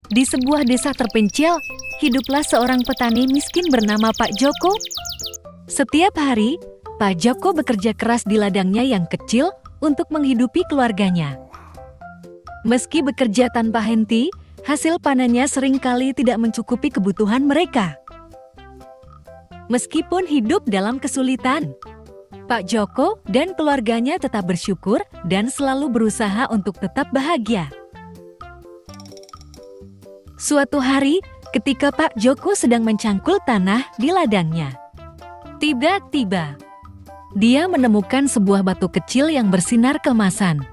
Di sebuah desa terpencil, hiduplah seorang petani miskin bernama Pak Joko. Setiap hari, Pak Joko bekerja keras di ladangnya yang kecil untuk menghidupi keluarganya. Meski bekerja tanpa henti, hasil panennya seringkali tidak mencukupi kebutuhan mereka. Meskipun hidup dalam kesulitan, Pak Joko dan keluarganya tetap bersyukur dan selalu berusaha untuk tetap bahagia. Suatu hari, ketika Pak Joko sedang mencangkul tanah di ladangnya, tiba-tiba dia menemukan sebuah batu kecil yang bersinar keemasan.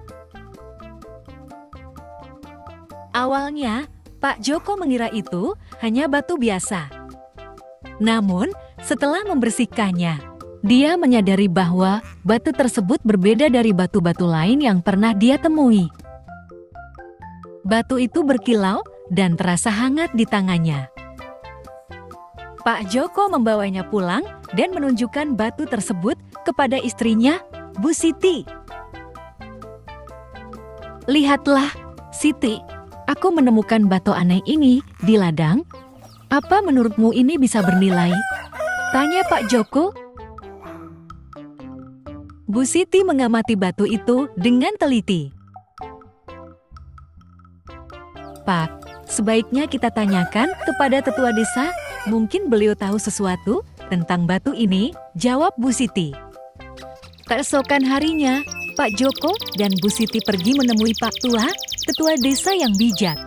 Awalnya, Pak Joko mengira itu hanya batu biasa. Namun, setelah membersihkannya, dia menyadari bahwa batu tersebut berbeda dari batu-batu lain yang pernah dia temui. Batu itu berkilau dan terasa hangat di tangannya. Pak Joko membawanya pulang dan menunjukkan batu tersebut kepada istrinya, Bu Siti. "Lihatlah, Siti, aku menemukan batu aneh ini di ladang. Apa menurutmu ini bisa bernilai?" tanya Pak Joko. Bu Siti mengamati batu itu dengan teliti. "Pak, sebaiknya kita tanyakan kepada tetua desa, mungkin beliau tahu sesuatu tentang batu ini," jawab Bu Siti. Keesokan harinya, Pak Joko dan Bu Siti pergi menemui Pak Tua, tetua desa yang bijak.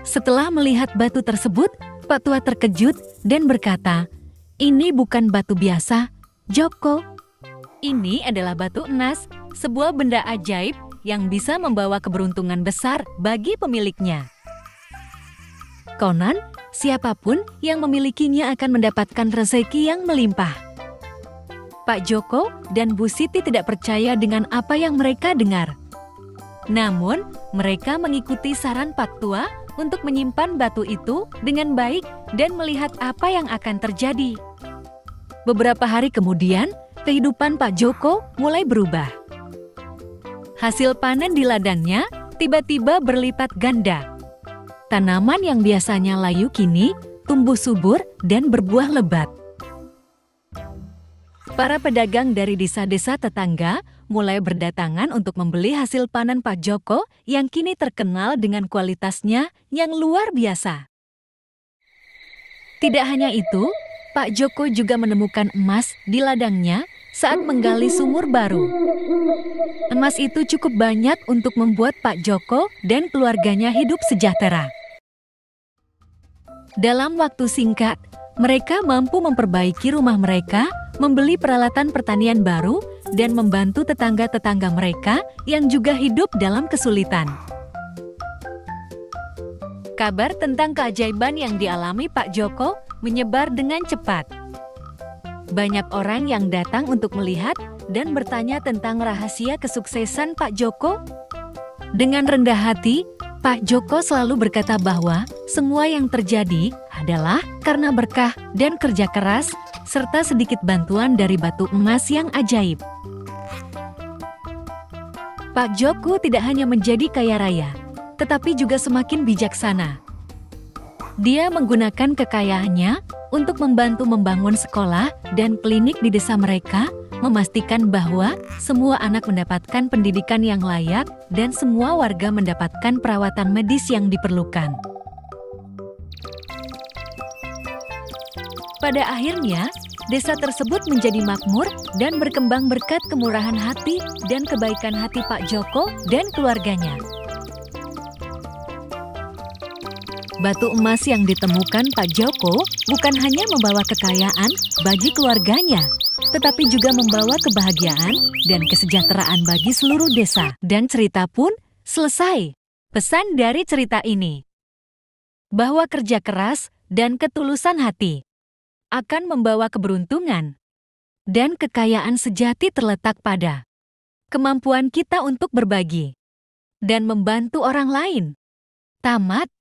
Setelah melihat batu tersebut, Pak Tua terkejut dan berkata, "Ini bukan batu biasa, Joko. Ini adalah batu emas, sebuah benda ajaib yang bisa membawa keberuntungan besar bagi pemiliknya. Konon, siapapun yang memilikinya akan mendapatkan rezeki yang melimpah." Pak Joko dan Bu Siti tidak percaya dengan apa yang mereka dengar. Namun, mereka mengikuti saran Pak Tua untuk menyimpan batu itu dengan baik dan melihat apa yang akan terjadi. Beberapa hari kemudian, kehidupan Pak Joko mulai berubah. Hasil panen di ladangnya tiba-tiba berlipat ganda. Tanaman yang biasanya layu kini tumbuh subur dan berbuah lebat. Para pedagang dari desa-desa tetangga mulai berdatangan untuk membeli hasil panen Pak Joko yang kini terkenal dengan kualitasnya yang luar biasa. Tidak hanya itu, Pak Joko juga menemukan emas di ladangnya saat menggali sumur baru. Emas itu cukup banyak untuk membuat Pak Joko dan keluarganya hidup sejahtera. Dalam waktu singkat, mereka mampu memperbaiki rumah mereka, membeli peralatan pertanian baru, dan membantu tetangga-tetangga mereka yang juga hidup dalam kesulitan. Kabar tentang keajaiban yang dialami Pak Joko menyebar dengan cepat. Banyak orang yang datang untuk melihat dan bertanya tentang rahasia kesuksesan Pak Joko. Dengan rendah hati, Pak Joko selalu berkata bahwa semua yang terjadi adalah karena berkah dan kerja keras, serta sedikit bantuan dari batu emas yang ajaib. Pak Joko tidak hanya menjadi kaya raya, tetapi juga semakin bijaksana. Dia menggunakan kekayaannya untuk membantu membangun sekolah dan klinik di desa mereka, memastikan bahwa semua anak mendapatkan pendidikan yang layak dan semua warga mendapatkan perawatan medis yang diperlukan. Pada akhirnya, desa tersebut menjadi makmur dan berkembang berkat kemurahan hati dan kebaikan hati Pak Joko dan keluarganya. Batu emas yang ditemukan Pak Joko bukan hanya membawa kekayaan bagi keluarganya, tetapi juga membawa kebahagiaan dan kesejahteraan bagi seluruh desa. Dan cerita pun selesai. Pesan dari cerita ini, bahwa kerja keras dan ketulusan hati akan membawa keberuntungan, dan kekayaan sejati terletak pada kemampuan kita untuk berbagi dan membantu orang lain. Tamat.